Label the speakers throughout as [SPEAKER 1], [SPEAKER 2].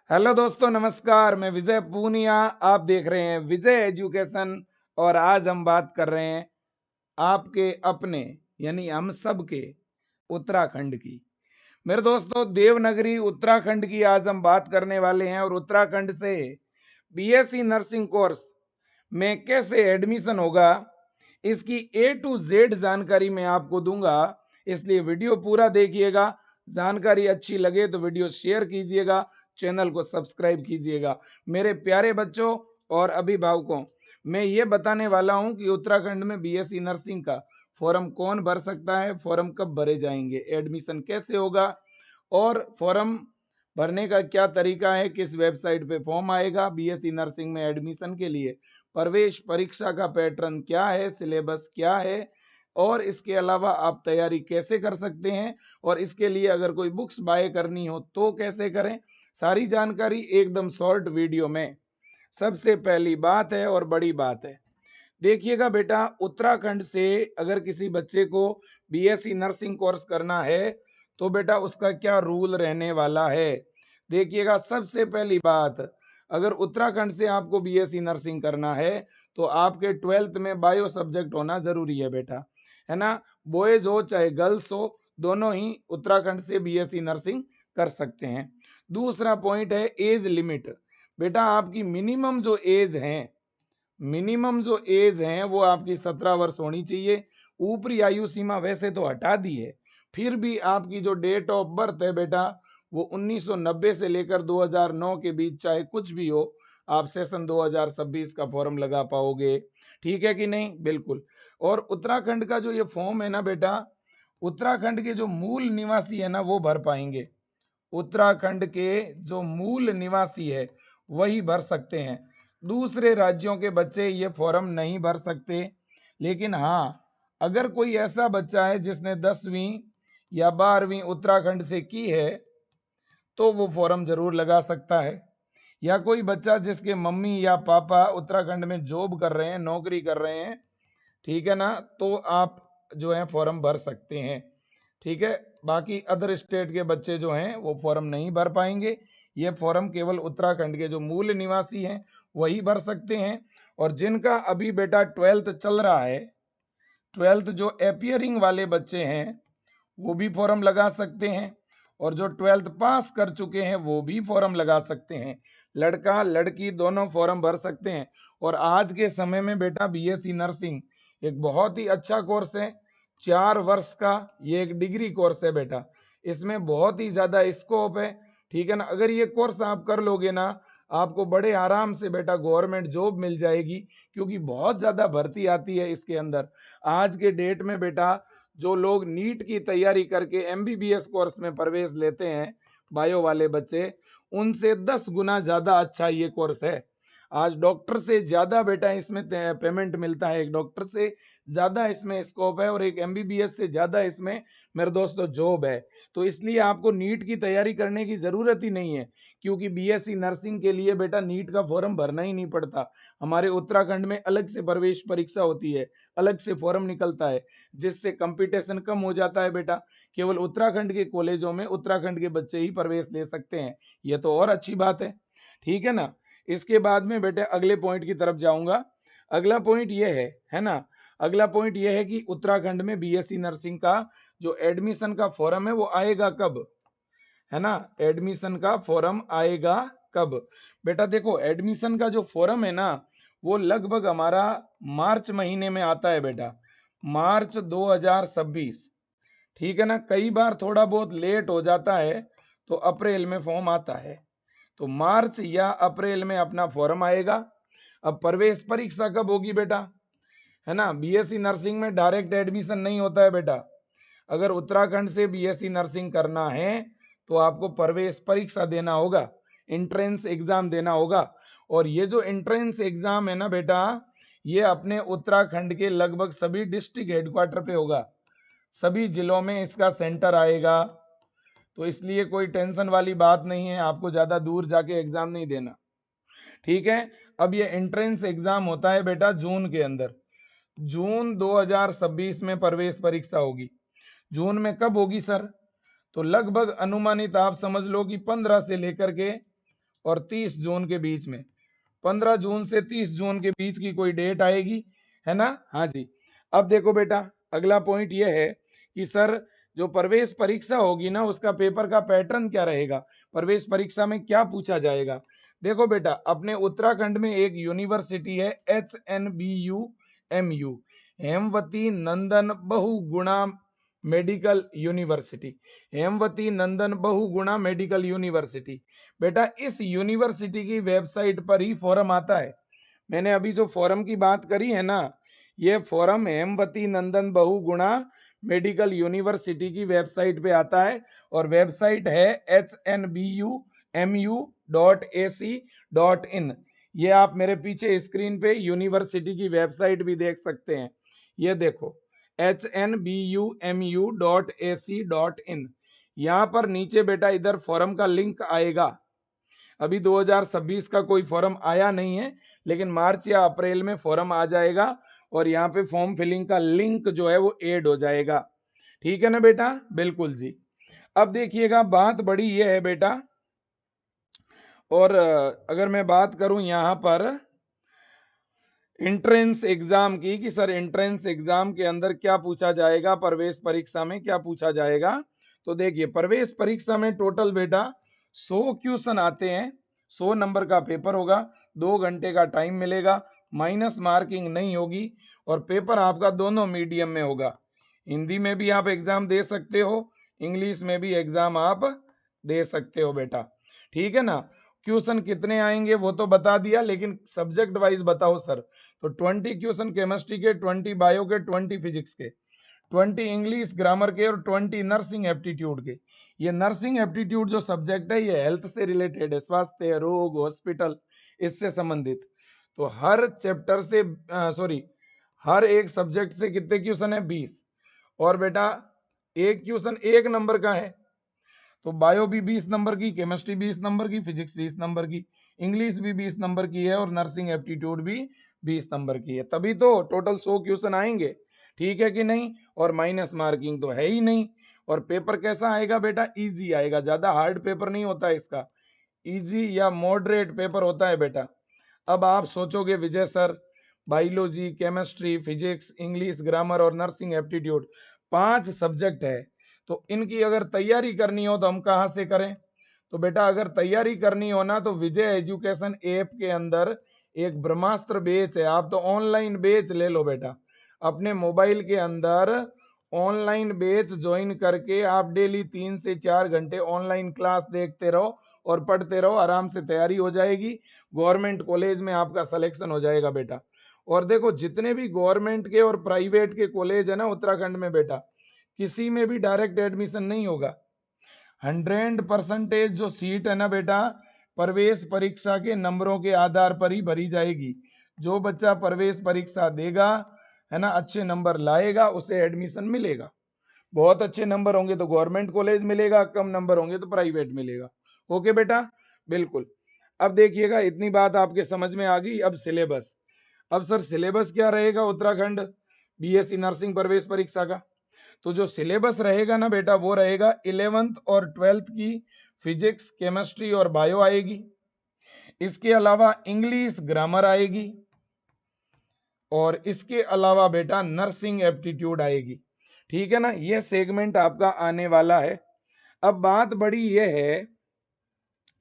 [SPEAKER 1] Hello दोस्तों, नमस्कार। मैं विजय पूनिया। आप देख रहे हैं विजय एजुकेशन और आज हम बात कर रहे हैं आपके अपने यानी हम सब के उत्तराखंड की। मेरे दोस्तों, देवनगरी उत्तराखंड की आज हम बात करने वाले हैं और उत्तराखंड से बीएससी नर्सिंग कोर्स में कैसे एडमिशन होगा, इसकी ए टू जेड जानकारी मैं आपको दूंगा। इसलिए वीडियो पूरा देखिएगा। जानकारी अच्छी लगे तो वीडियो शेयर कीजिएगा, चैनल को सब्सक्राइब कीजिएगा। मेरे प्यारे बच्चों और अभिभावकों, मैं ये बताने वाला हूं कि उत्तराखंड में बीएससी नर्सिंग का फॉर्म कौन भर सकता है, फॉर्म कब भरे जाएंगे, एडमिशन कैसे होगा और फॉर्म भरने का क्या तरीका है, किस वेबसाइट पे फॉर्म आएगा, बीएससी नर्सिंग में एडमिशन के लिए प्रवेश परीक्षा का पैटर्न क्या है, सिलेबस क्या है और इसके अलावा आप तैयारी कैसे कर सकते हैं और इसके लिए अगर कोई बुक्स बाय करनी हो तो कैसे करें, सारी जानकारी एकदम शॉर्ट वीडियो में। सबसे पहली बात है और बड़ी बात है, देखिएगा बेटा, उत्तराखंड से अगर किसी बच्चे को बीएससी नर्सिंग कोर्स करना है तो बेटा उसका क्या रूल रहने वाला है। देखिएगा, सबसे पहली बात, अगर उत्तराखंड से आपको बीएससी नर्सिंग करना है तो आपके 12th में बायो सब्जेक्ट होना जरूरी है बेटा, है ना। बॉयज हो चाहे गर्ल्स हो, दोनों ही उत्तराखंड से बीएससी नर्सिंग कर सकते हैं। दूसरा पॉइंट है एज लिमिट। बेटा आपकी मिनिमम जो एज है वो आपकी 17 वर्ष होनी चाहिए। ऊपरी आयु सीमा वैसे तो हटा दी है, फिर भी आपकी जो डेट ऑफ बर्थ है बेटा वो 1990 से लेकर 2009 के बीच चाहे कुछ भी हो, आप सेशन 2026 का फॉर्म लगा पाओगे। ठीक है कि नहीं? बिल्कुल। और उत्तराखंड का जो ये फॉर्म है ना बेटा, उत्तराखंड के जो मूल निवासी है ना वो भर पाएंगे। उत्तराखंड के जो मूल निवासी है वही भर सकते हैं। दूसरे राज्यों के बच्चे ये फॉर्म नहीं भर सकते। लेकिन हाँ, अगर कोई ऐसा बच्चा है जिसने 10वीं या 12वीं उत्तराखंड से की है तो वो फॉर्म जरूर लगा सकता है। या कोई बच्चा जिसके मम्मी या पापा उत्तराखंड में जॉब कर रहे हैं, नौकरी कर रहे हैं, ठीक है ना, तो आप जो है फॉर्म भर सकते हैं। ठीक है। बाकी अदर स्टेट के बच्चे जो हैं वो फॉर्म नहीं भर पाएंगे। ये फॉर्म केवल उत्तराखंड के जो मूल निवासी हैं वही भर सकते हैं। और जिनका अभी बेटा 12th चल रहा है, 12th जो अपियरिंग वाले बच्चे हैं वो भी फॉर्म लगा सकते हैं और जो 12th पास कर चुके हैं वो भी फॉर्म लगा सकते हैं। लड़का लड़की दोनों फॉर्म भर सकते हैं। और आज के समय में बेटा बीएससी नर्सिंग एक बहुत ही अच्छा कोर्स है। 4 वर्ष का ये एक डिग्री कोर्स है बेटा, इसमें बहुत ही ज्यादा स्कोप है। ठीक है ना। अगर ये कोर्स आप कर लोगे ना, आपको बड़े आराम से बेटा गवर्नमेंट जॉब मिल जाएगी, क्योंकि बहुत ज्यादा भर्ती आती है इसके अंदर। आज के डेट में बेटा जो लोग नीट की तैयारी करके एमबीबीएस कोर्स में प्रवेश लेते हैं, बायो वाले बच्चे, उनसे 10 गुना ज्यादा अच्छा ये कोर्स है। आज डॉक्टर से ज्यादा बेटा इसमें पेमेंट मिलता है, एक डॉक्टर से ज्यादा इसमें स्कोप है और एक एमबीबीएस से ज्यादा इसमें मेरे दोस्तों जॉब है। तो इसलिए आपको नीट की तैयारी करने की जरूरत ही नहीं है, क्योंकि बीएससी नर्सिंग के लिए बेटा नीट का फॉर्म भरना ही नहीं पड़ता। हमारे उत्तराखंड में अलग से प्रवेश परीक्षा होती है, अलग से फॉर्म निकलता है, जिससे कंपटीशन कम हो जाता है बेटा। केवल उत्तराखंड के कॉलेजों में उत्तराखंड के बच्चे ही प्रवेश ले सकते हैं। ये तो और अच्छी बात है। ठीक है ना। इसके बाद में बेटे अगले पॉइंट की तरफ जाऊंगा। अगला पॉइंट ये है ना, अगला पॉइंट ये है कि उत्तराखंड में बीएससी नर्सिंग का जो एडमिशन का फॉर्म है वो आएगा कब, है ना। एडमिशन का फॉर्म आएगा कब? बेटा देखो, एडमिशन का जो फॉर्म है ना वो लगभग हमारा मार्च महीने में आता है बेटा, मार्च 2026। ठीक है ना। कई बार थोड़ा बहुत लेट हो जाता है तो अप्रैल में फॉर्म आता है। तो मार्च या अप्रैल में अपना फॉर्म आएगा। अब प्रवेश परीक्षा कब होगी बेटा, है ना। बीएससी नर्सिंग में डायरेक्ट एडमिशन नहीं होता है बेटा। अगर उत्तराखंड से बीएससी नर्सिंग करना है तो आपको प्रवेश परीक्षा देना होगा, एंट्रेंस एग्जाम देना होगा। और ये जो एंट्रेंस एग्जाम है ना बेटा, ये अपने उत्तराखंड के लगभग सभी डिस्ट्रिक्ट हेडक्वार्टर पे होगा, सभी जिलों में इसका सेंटर आएगा। तो इसलिए कोई टेंशन वाली बात नहीं है, आपको ज्यादा दूर जाके एग्जाम नहीं देना। ठीक है। अब ये एंट्रेंस एग्जाम होता है बेटा जून के अंदर, जून 2026 में प्रवेश परीक्षा होगी। जून में कब होगी सर? तो लगभग अनुमानित आप समझ लो कि 15 से लेकर के और 30 जून के बीच में, 15 जून से 30 जून के बीच की कोई डेट आएगी, है ना। हाँ जी। अब देखो बेटा, अगला पॉइंट ये है कि सर जो प्रवेश परीक्षा होगी ना, उसका पेपर का पैटर्न क्या रहेगा, प्रवेश परीक्षा में क्या पूछा जाएगा। देखो बेटा, अपने उत्तराखंड में एक यूनिवर्सिटी है HNBU Hemvati Nandan Bahuguna medical university, Hemvati Nandan Bahuguna medical university. बेटा इस यूनिवर्सिटी की वेबसाइट पर ही फॉरम आता है। मैंने अभी जो फॉरम की बात करी है ना, ये forum Hemvati Nandan Bahuguna medical university की वेबसाइट पे आता है, और वेबसाइट है HNBUMU.AC.in। ये आप मेरे पीछे स्क्रीन पे यूनिवर्सिटी की वेबसाइट भी देख सकते हैं, ये देखो HNBUMU.AC.in। यहाँ पर नीचे बेटा इधर फॉरम का लिंक आएगा। अभी 2026 का कोई फॉरम आया नहीं है, लेकिन मार्च या अप्रैल में फॉरम आ जाएगा, और यहाँ पे फॉर्म फिलिंग का लिंक जो है वो ऐड हो जाएगा। ठीक है ना बेटा, बिल्कुल जी। अब देखिएगा, बात बड़ी ये है बेटा, और अगर मैं बात करूं यहाँ पर एंट्रेंस एग्जाम की, कि सर एंट्रेंस एग्जाम के अंदर क्या पूछा जाएगा, प्रवेश परीक्षा में क्या पूछा जाएगा, तो देखिए प्रवेश परीक्षा में टोटल बेटा 100 क्वेश्चन आते हैं, 100 नंबर का पेपर होगा, 2 घंटे का टाइम मिलेगा, माइनस मार्किंग नहीं होगी, और पेपर आपका दोनों मीडियम में होगा। हिंदी में भी आप एग्जाम दे सकते हो, इंग्लिश में भी एग्जाम आप दे सकते हो बेटा। ठीक है ना। क्वेश्चन कितने आएंगे वो तो बता दिया, लेकिन सब्जेक्ट वाइज बताओ सर। तो 20 क्वेश्चन केमिस्ट्री के, 20 बायो के, 20 फिजिक्स के, 20 इंग्लिश ग्रामर के, और 20 नर्सिंग एप्टीट्यूड के। ये नर्सिंग एप्टीट्यूड जो सब्जेक्ट है ये हेल्थ से रिलेटेड है, स्वास्थ्य, रोग, हॉस्पिटल, इससे संबंधित। तो हर चैप्टर से सॉरी हर एक सब्जेक्ट से कितने क्वेश्चन है, 20। और बेटा एक क्वेश्चन 1 नंबर का है, तो बायो भी 20 नंबर की, केमिस्ट्री 20 नंबर की, फिजिक्स 20 नंबर की, इंग्लिश भी 20 नंबर की है, और नर्सिंग एप्टीट्यूड भी 20 नंबर की है। तभी तो टोटल 100 क्वेश्चन आएंगे। ठीक है कि नहीं, और माइनस मार्किंग तो है ही नहीं। और पेपर कैसा आएगा बेटा, इजी आएगा, ज्यादा हार्ड पेपर नहीं होता इसका, इजी या मॉडरेट पेपर होता है बेटा। अब आप सोचोगे Vijay sir biology, chemistry, physics, English grammar और नर्सिंग एप्टीट्यूड 5 सब्जेक्ट है, तो इनकी अगर तैयारी करनी हो तो हम कहाँ से करें। तो बेटा अगर तैयारी करनी हो ना, तो विजय एजुकेशन ऐप के अंदर एक ब्रह्मास्त्र बैच है, आप तो ऑनलाइन बैच ले लो बेटा। अपने मोबाइल के अंदर ऑनलाइन बैच ज्वाइन करके आप डेली 3 से 4 घंटे ऑनलाइन क्लास देखते रहो और पढ़ते रहो, आराम से तैयारी हो जाएगी, गवर्नमेंट कॉलेज में आपका सिलेक्शन हो जाएगा बेटा। और देखो जितने भी गवर्नमेंट के और प्राइवेट के कॉलेज है ना उत्तराखंड में बेटा, किसी में भी डायरेक्ट एडमिशन नहीं होगा। 100% जो सीट है ना बेटा, प्रवेश परीक्षा के नंबरों के आधार पर ही भरी जाएगी। जो बच्चा प्रवेश परीक्षा देगा, है ना, अच्छे नंबर लाएगा, उसे एडमिशन मिलेगा। बहुत अच्छे नंबर होंगे तो गवर्नमेंट कॉलेज मिलेगा, कम नंबर होंगे तो प्राइवेट मिलेगा। ओके बेटा, बिल्कुल। अब देखिएगा, इतनी बात आपके समझ में आ गई। अब सिलेबस, अब सर सिलेबस क्या रहेगा उत्तराखंड बीएससी नर्सिंग प्रवेश परीक्षा का। तो जो सिलेबस रहेगा ना बेटा, वो रहेगा 11th और 12th की फिजिक्स, केमिस्ट्री और बायो आएगी। इसके अलावा इंग्लिश ग्रामर आएगी, और इसके अलावा बेटा नर्सिंग एप्टीट्यूड आएगी। ठीक है ना, ये सेगमेंट आपका आने वाला है। अब बात बड़ी ये है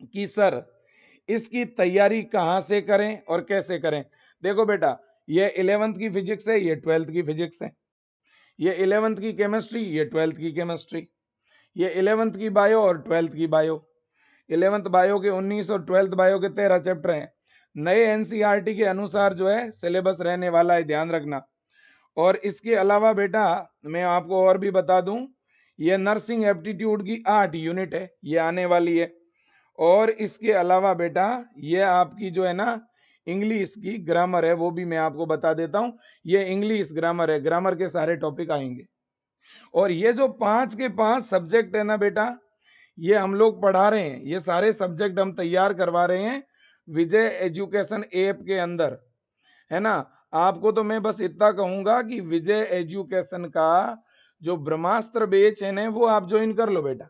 [SPEAKER 1] कि सर इसकी तैयारी कहाँ से करें और कैसे करें। देखो बेटा, ये 11th की फिजिक्स है, ये 12th की फिजिक्स है, ये 11th की केमिस्ट्री, ये 12th की केमिस्ट्री, ये 11th की बायो और 12th की बायो। 11th बायो के 19 और 12th बायो के 13 चैप्टर हैं। नए एनसीईआरटी के अनुसार जो है सिलेबस रहने वाला है, ध्यान रखना। और इसके अलावा बेटा मैं आपको और भी बता दूं, ये नर्सिंग एप्टीट्यूड की 8 यूनिट है, ये आने वाली है। और इसके अलावा बेटा ये आपकी जो है ना इंग्लिश की ग्रामर है, वो भी मैं आपको बता देता हूं। ये इंग्लिश ग्रामर है, ग्रामर के सारे टॉपिक आएंगे। और ये जो 5 के 5 सब्जेक्ट है ना बेटा, ये हम लोग पढ़ा रहे हैं, ये सारे सब्जेक्ट हम तैयार करवा रहे हैं विजय एजुकेशन ऐप के अंदर, है ना। आपको तो मैं बस इतना कहूंगा कि विजय एजुकेशन का जो ब्रह्मास्त्र बैच है ना, वो आप ज्वाइन कर लो बेटा।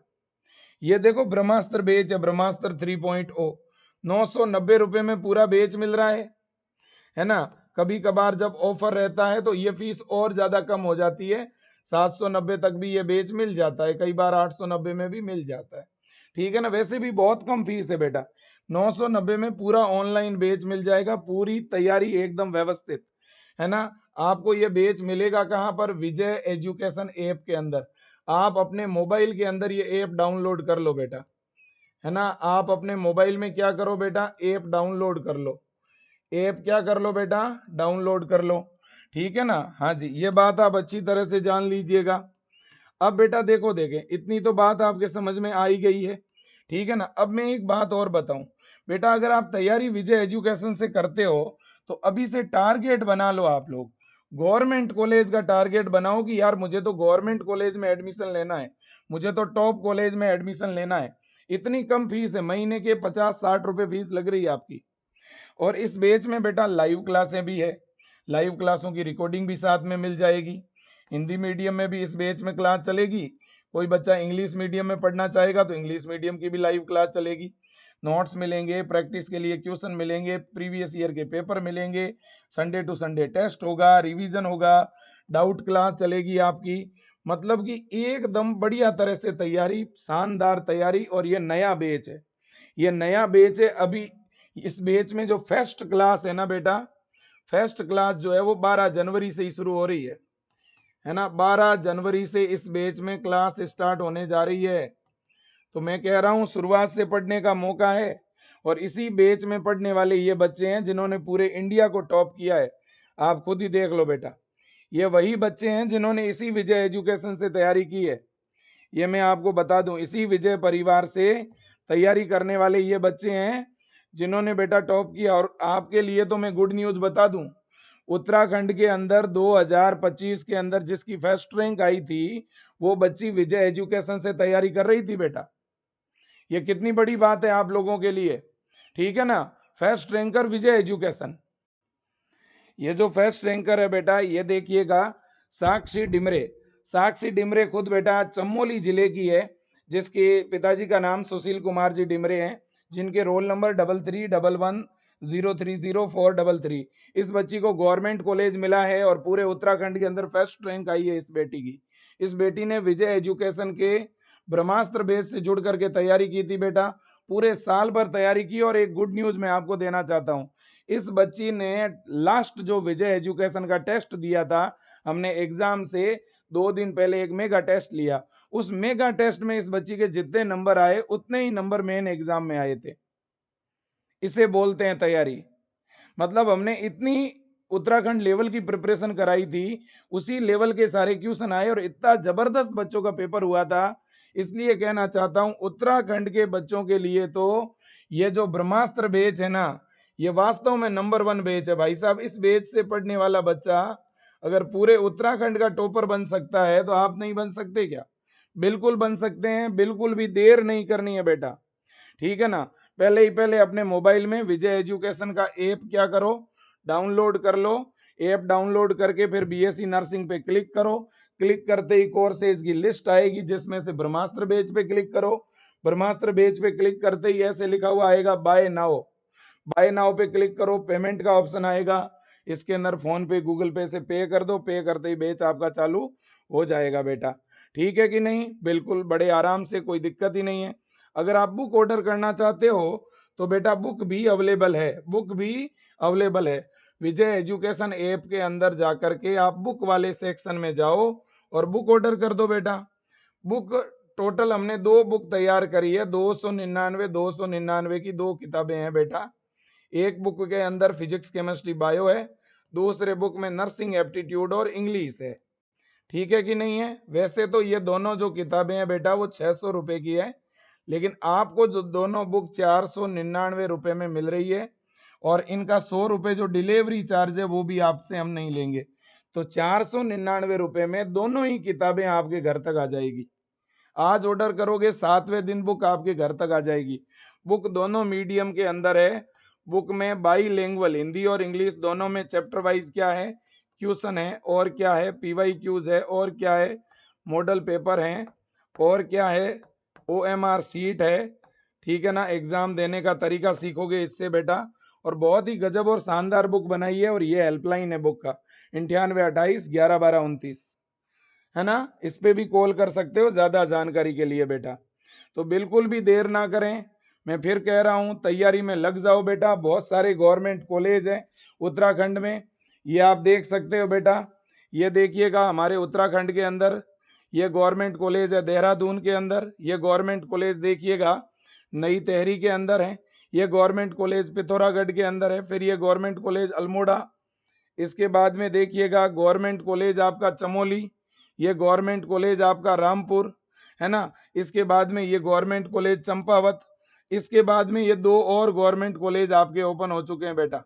[SPEAKER 1] ये देखो ब्रह्मास्त्र बैच है, ब्रह्मास्त्र 3.0, ₹990 में पूरा बैच मिल रहा है ना। कभी कभार जब ऑफर रहता है तो ये फीस और ज्यादा कम हो जाती है, 790 तक भी ये बैच मिल जाता है, कई बार 890 में भी मिल जाता है। ठीक है ना, वैसे भी बहुत कम फीस है बेटा। 990 में पूरा ऑनलाइन बैच मिल जाएगा, पूरी तैयारी एकदम व्यवस्थित, है ना। आपको ये बैच मिलेगा कहाँ पर? विजय एजुकेशन ऐप के अंदर। आप अपने मोबाइल के अंदर ये ऐप डाउनलोड कर लो बेटा, है ना। आप अपने मोबाइल में क्या करो बेटा, ऐप डाउनलोड कर लो। ऐप क्या कर लो बेटा, डाउनलोड कर लो। ठीक है ना, हाँ जी, ये बात आप अच्छी तरह से जान लीजिएगा। अब बेटा देखो, देखें, इतनी तो बात आपके समझ में आ ही गई है। ठीक है ना। अब मैं एक बात और बताऊं बेटा, अगर आप तैयारी विजय एजुकेशन से करते हो तो अभी से टारगेट बना लो आप लोग। गवर्नमेंट कॉलेज का टारगेट बनाओ कि यार मुझे तो गवर्नमेंट कॉलेज में एडमिशन लेना है, मुझे तो टॉप कॉलेज में एडमिशन लेना है। इतनी कम फीस है, महीने के 50-60 रुपए फीस लग रही है आपकी। और इस बैच में बेटा लाइव क्लासें भी है, लाइव क्लासों की रिकॉर्डिंग भी साथ में मिल जाएगी। हिंदी मीडियम में भी इस बैच में क्लास चलेगी। कोई बच्चा इंग्लिश मीडियम में पढ़ना चाहेगा तो इंग्लिश मीडियम की भी लाइव क्लास चलेगी। नोट्स मिलेंगे, प्रैक्टिस के लिए क्वेश्चन मिलेंगे, प्रीवियस ईयर के पेपर मिलेंगे, संडे टू संडे टेस्ट होगा, रिवीजन होगा, डाउट क्लास चलेगी आपकी। मतलब कि एकदम बढ़िया तरह से तैयारी, शानदार तैयारी। और ये नया बैच है, ये नया बैच है। अभी इस बैच में जो फर्स्ट क्लास है ना बेटा, फर्स्ट क्लास जो है वो 12 जनवरी से ही शुरू हो रही है ना। 12 जनवरी से इस बैच में क्लास स्टार्ट होने जा रही है। तो मैं कह रहा हूं शुरुआत से पढ़ने का मौका है। और इसी बैच में पढ़ने वाले ये बच्चे हैं जिन्होंने पूरे इंडिया को टॉप किया है। आप खुद ही देख लो बेटा, ये वही बच्चे हैं जिन्होंने इसी विजय एजुकेशन से तैयारी की है। ये मैं आपको बता दूं, इसी विजय परिवार से तैयारी करने वाले ये बच्चे हैं जिन्होंने बेटा टॉप किया। और आपके लिए तो मैं गुड न्यूज बता दूं, उत्तराखंड के अंदर 2025 के अंदर जिसकी फर्स्ट रैंक आई थी वो बच्ची विजय एजुकेशन से तैयारी कर रही थी बेटा। ये कितनी बड़ी बात है आप लोगों के लिए। ठीक है ना, फर्स्ट रैंकर विजय एजुकेशन। ये जो फर्स्ट रैंकर है बेटा, ये देखिएगा, साक्षी डिमरे। साक्षी डिमरे खुद बेटा चमोली जिले की है, जिसके पिताजी का नाम सुशील कुमार जी डिमरे हैं, जिनके रोल नंबर 3311030433। इस बच्ची को गवर्नमेंट कॉलेज मिला है और पूरे उत्तराखंड के अंदर फर्स्ट रैंक आई है इस बेटी की। इस बेटी ने विजय एजुकेशन के ब्रह्मास्त्र बेस से जुड़ करके तैयारी की थी बेटा, पूरे साल भर तैयारी की। और एक गुड न्यूज मैं आपको देना चाहता हूं, इस बच्ची ने लास्ट जो विजय एजुकेशन का टेस्ट दिया था, हमने एग्जाम से 2 दिन पहले एक मेगा टेस्ट लिया। उस मेगा टेस्ट में इस बच्ची के जितने नंबर आए उतने ही नंबर मेन एग्जाम में आए थे। इसे बोलते हैं तैयारी। मतलब हमने इतनी उत्तराखंड लेवल की प्रिपरेशन कराई थी, उसी लेवल के सारे क्वेश्चन आए और इतना जबरदस्त बच्चों का पेपर हुआ था। इसलिए कहना चाहता हूं, उत्तराखंड के बच्चों के लिए तो ये जो ब्रह्मास्त्र बैच है ना, ये वास्तव में नंबर 1 बैच है भाई साहब। इस बैच से पढ़ने वाला बच्चा अगर पूरे उत्तराखंड का टॉपर बन सकता है तो आप नहीं बन सकते क्या? बिल्कुल बन सकते हैं, बिल्कुल भी देर नहीं करनी है बेटा। ठीक है ना, पहले ही पहले अपने मोबाइल में विजय एजुकेशन का ऐप क्या करो, डाउनलोड कर लो। ऐप डाउनलोड करके फिर बीएससी नर्सिंग पे क्लिक करो। क्लिक करते ही कोर्सेज की लिस्ट आएगी, जिसमें से ब्रह्मास्त्र बैच पे क्लिक करो। ब्रह्मास्त्र बैच पे क्लिक करते ही ऐसे लिखा हुआ आएगा बाय नाउ। बाय नाउ पे क्लिक करो, पेमेंट का ऑप्शन आएगा, इसके अंदर फोन पे गूगल पे से पे कर दो। पे करते ही बैच आपका चालू हो जाएगा बेटा। ठीक है कि नहीं? बिल्कुल बड़े आराम से, कोई दिक्कत ही नहीं है। अगर आप बुक ऑर्डर करना चाहते हो तो बेटा बुक भी अवेलेबल है, बुक भी अवेलेबल है। विजय एजुकेशन ऐप के अंदर जाकर के आप बुक वाले सेक्शन में जाओ और बुक ऑर्डर कर दो बेटा। बुक टोटल हमने 2 बुक तैयार करी है, 299 की 2 किताबें हैं बेटा। एक बुक के अंदर फिजिक्स केमिस्ट्री बायो है, दूसरे बुक में नर्सिंग एप्टीट्यूड और इंग्लिश है। ठीक है कि नहीं है? वैसे तो ये दोनों जो किताबें हैं बेटा वो 600 रुपए की है, लेकिन आपको जो दोनों बुक 499 रुपए में मिल रही है। और इनका 100 रुपए जो डिलीवरी चार्ज है वो भी आपसे हम नहीं लेंगे। तो 499 रुपए में दोनों ही किताबें आपके घर तक आ जाएगी। आज ऑर्डर करोगे 7वें दिन बुक आपके घर तक आ जाएगी। बुक दोनों मीडियम के अंदर है। बुक में बाईलिंगुअल हिंदी और इंग्लिश दोनों में चैप्टर वाइज क्या है, क्वेश्चन है, और क्या है पीवाई क्यूज है, और क्या है मॉडल पेपर है, और क्या है ओएमआर सीट है। ठीक है ना। एग्जाम देने का तरीका सीखोगे इससे बेटा। और बहुत ही गजब और शानदार बुक बनाई है, और ये हेल्पलाइन है बुक का 9828111229, है ना। इस पे भी कॉल कर सकते हो ज्यादा जानकारी के लिए बेटा। तो बिल्कुल भी देर ना करें, मैं फिर कह रहा हूं तैयारी में लग जाओ बेटा। बहुत सारे गवर्नमेंट कॉलेज हैं उत्तराखंड में, ये आप देख सकते हो बेटा। ये देखिएगा हमारे उत्तराखंड के अंदर ये गवर्नमेंट कॉलेज है, देहरादून के अंदर ये गवर्नमेंट कॉलेज देखिएगा नई तहरी के अंदर है, ये गवर्नमेंट कॉलेज पिथौरागढ़ के अंदर है, फिर ये गवर्नमेंट कॉलेज अल्मोड़ा, इसके बाद में देखिएगा गवर्नमेंट कॉलेज आपका चमोली, ये गवर्नमेंट कॉलेज आपका रामपुर, है ना। इसके बाद में ये गवर्नमेंट कॉलेज चंपावत, इसके बाद में ये दो और गवर्नमेंट कॉलेज आपके ओपन हो चुके हैं बेटा,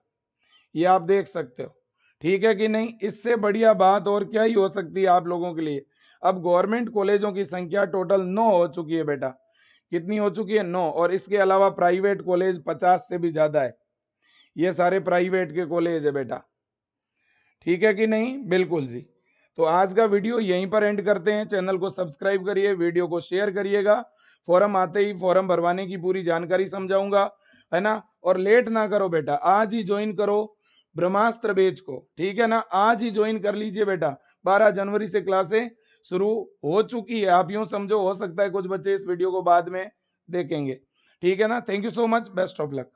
[SPEAKER 1] ये आप देख सकते हो। ठीक है कि नहीं। इससे बढ़िया बात और क्या ही हो सकती है आप लोगों के लिए। अब गवर्नमेंट कॉलेजों की संख्या टोटल 9 हो चुकी है बेटा। कितनी हो चुकी है? 9। और इसके अलावा प्राइवेट कॉलेज 50 से भी ज्यादा है। ये सारे प्राइवेट के कॉलेज है बेटा। ठीक है कि नहीं? बिल्कुल जी। तो आज का वीडियो यहीं पर एंड करते हैं। चैनल को सब्सक्राइब करिए, वीडियो को शेयर करिएगा। फॉर्म आते ही फॉर्म भरवाने की पूरी जानकारी समझाऊंगा, है ना। और लेट ना करो बेटा, आज ही ज्वाइन करो ब्रह्मास्त्र बैच को, ठीक है ना। आज ही ज्वाइन कर लीजिए बेटा। 12 जनवरी से क्लासें शुरू हो चुकी है। आप यूं समझो, हो सकता है कुछ बच्चे इस वीडियो को बाद में देखेंगे। ठीक है ना। Thank you so much, best of luck.